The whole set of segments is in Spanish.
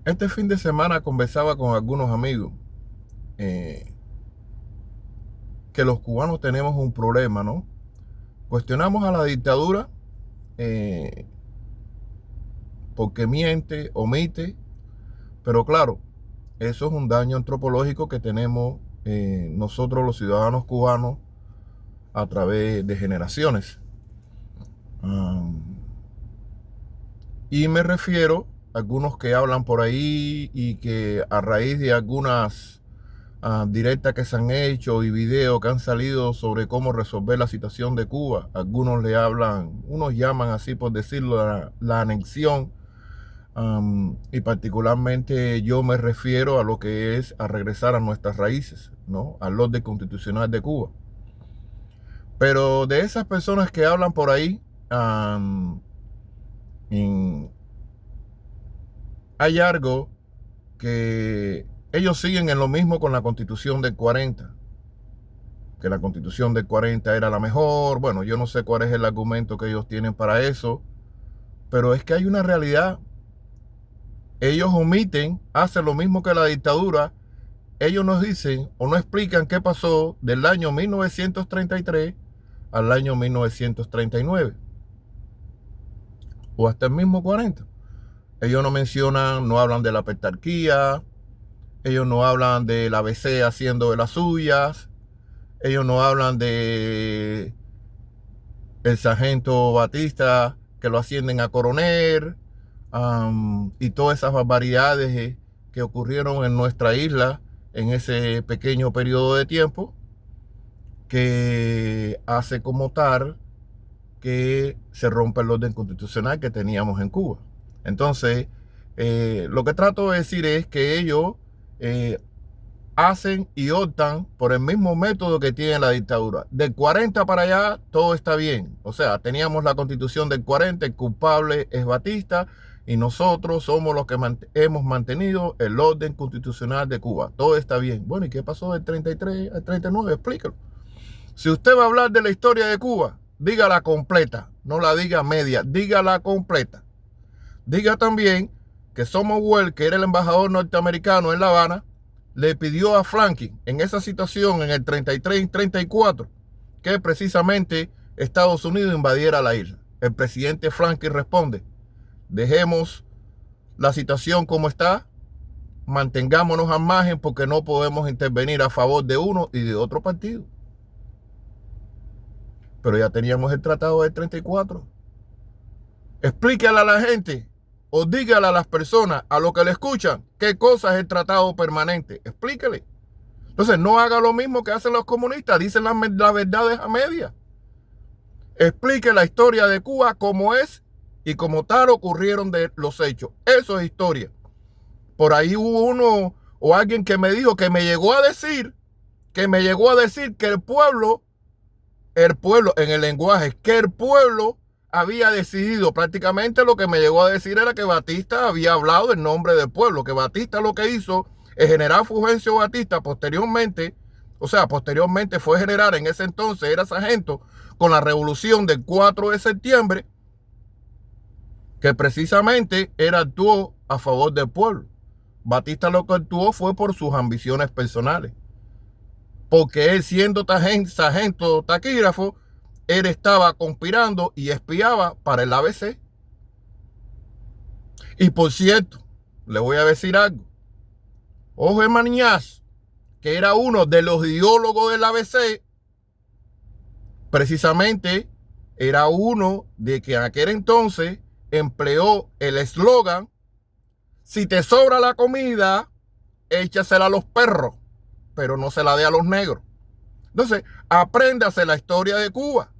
Este fin de semana conversaba con algunos amigos eh, que los cubanos tenemos un problema, ¿no? Cuestionamos a la dictadura eh, porque miente, omite, pero claro, eso es un daño antropológico que tenemos nosotros los ciudadanos cubanos a través de generaciones. Um, y me refiero a algunos que hablan por ahí y que a raíz de algunas directas que se han hecho y videos que han salido sobre cómo resolver la situación de Cuba. Algunos le hablan, unos llaman así por decirlo, la anexión, y particularmente yo me refiero a lo que es a regresar a nuestras raíces, ¿no? Al orden constitucional de Cuba. Pero de esas personas que hablan por ahí, en- hay algo que ellos siguen en lo mismo con la Constitución del 40, que la Constitución del 40 era la mejor. Bueno, yo no sé cuál es el argumento que ellos tienen para eso, pero es que hay una realidad. Ellos omiten, hacen lo mismo que la dictadura. Ellos nos dicen o no explican qué pasó del año 1933 al año 1939 o hasta el mismo 40. Ellos no mencionan, no hablan de la petarquía, ellos no hablan de la ABC haciendo de las suyas, ellos no hablan de el sargento Batista que lo ascienden a coronel, y todas esas barbaridades que ocurrieron en nuestra isla en ese pequeño periodo de tiempo que hace como tal que se rompa el orden constitucional que teníamos en Cuba. Entonces, lo que trato de decir es que ellos eh, hacen y optan por el mismo método que tiene la dictadura. Del 40 para allá todo está bien. O sea, teníamos la constitución del 40, el culpable es Batista y nosotros somos los que hemos mantenido el orden constitucional de Cuba. Todo está bien. Bueno, ¿y qué pasó del 33 al 39? Explícalo. Si usted va a hablar de la historia de Cuba, dígala completa, no la diga media, dígala completa. Diga también que Somervell, que era el embajador norteamericano en La Habana, le pidió a Franklin en esa situación en el 33 y 34 que precisamente Estados Unidos invadiera la isla. El presidente Franklin responde: dejemos la situación como está, mantengámonos al margen porque no podemos intervenir a favor de uno y de otro partido. Pero ya teníamos el tratado del 34. Explícale a la gente o dígale a las personas, a los que le escuchan, qué cosa es el tratado permanente. Explíquele. Entonces, no haga lo mismo que hacen los comunistas, dicen las verdades a medias. Explique la historia de Cuba como es y como tal ocurrieron de los hechos. Eso es historia. Por ahí hubo uno o alguien que me dijo, que me llegó a decir, que el pueblo, en el lenguaje, que el pueblo había decidido. Prácticamente lo que me llegó a decir era que Batista había hablado en nombre del pueblo, que Batista lo que hizo, el general Fulgencio Batista posteriormente fue general, en ese entonces era sargento, con la revolución del 4 de septiembre, que precisamente actuó a favor del pueblo. Batista lo que actuó fue por sus ambiciones personales, porque él, siendo sargento taquígrafo, él estaba conspirando y espiaba para el ABC. Y por cierto, le voy a decir algo. Jorge Maniñas, que era uno de los ideólogos del ABC, precisamente era uno de que en aquel entonces empleó el eslogan: si te sobra la comida, échasela a los perros, pero no se la dé a los negros. Entonces, apréndase la historia de Cuba,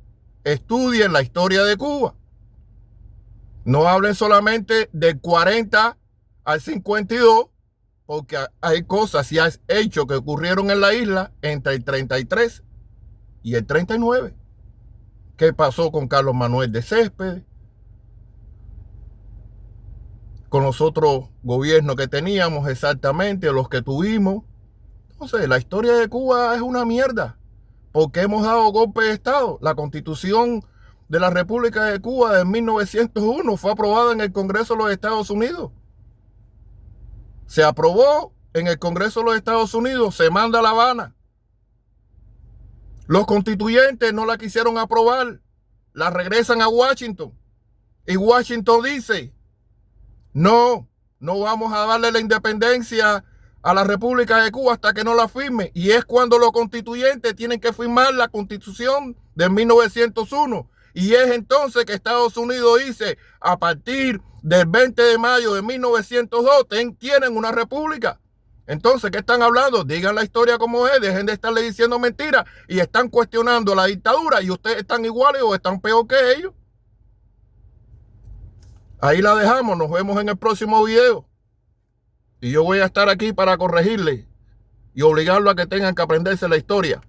estudien la historia de Cuba. No hablen solamente del 40 al 52, porque hay cosas y hay hechos que ocurrieron en la isla entre el 33 y el 39. ¿Qué pasó con Carlos Manuel de Céspedes? Con los otros gobiernos que teníamos, exactamente, los que tuvimos. Entonces, la historia de Cuba es una mierda, porque hemos dado golpe de Estado. La Constitución de la República de Cuba de 1901 fue aprobada en el Congreso de los Estados Unidos. Se aprobó en el Congreso de los Estados Unidos, se manda a La Habana. Los constituyentes no la quisieron aprobar, la regresan a Washington. Y Washington dice, no vamos a darle la independencia a la República de Cuba hasta que no la firme. Y es cuando los constituyentes tienen que firmar la Constitución de 1901. Y es entonces que Estados Unidos dice, a partir del 20 de mayo de 1902, tienen una república. Entonces, ¿qué están hablando? Digan la historia como es, dejen de estarle diciendo mentiras y están cuestionando la dictadura y ustedes están iguales o están peor que ellos. Ahí la dejamos, nos vemos en el próximo video. Y yo voy a estar aquí para corregirle y obligarlo a que tengan que aprenderse la historia.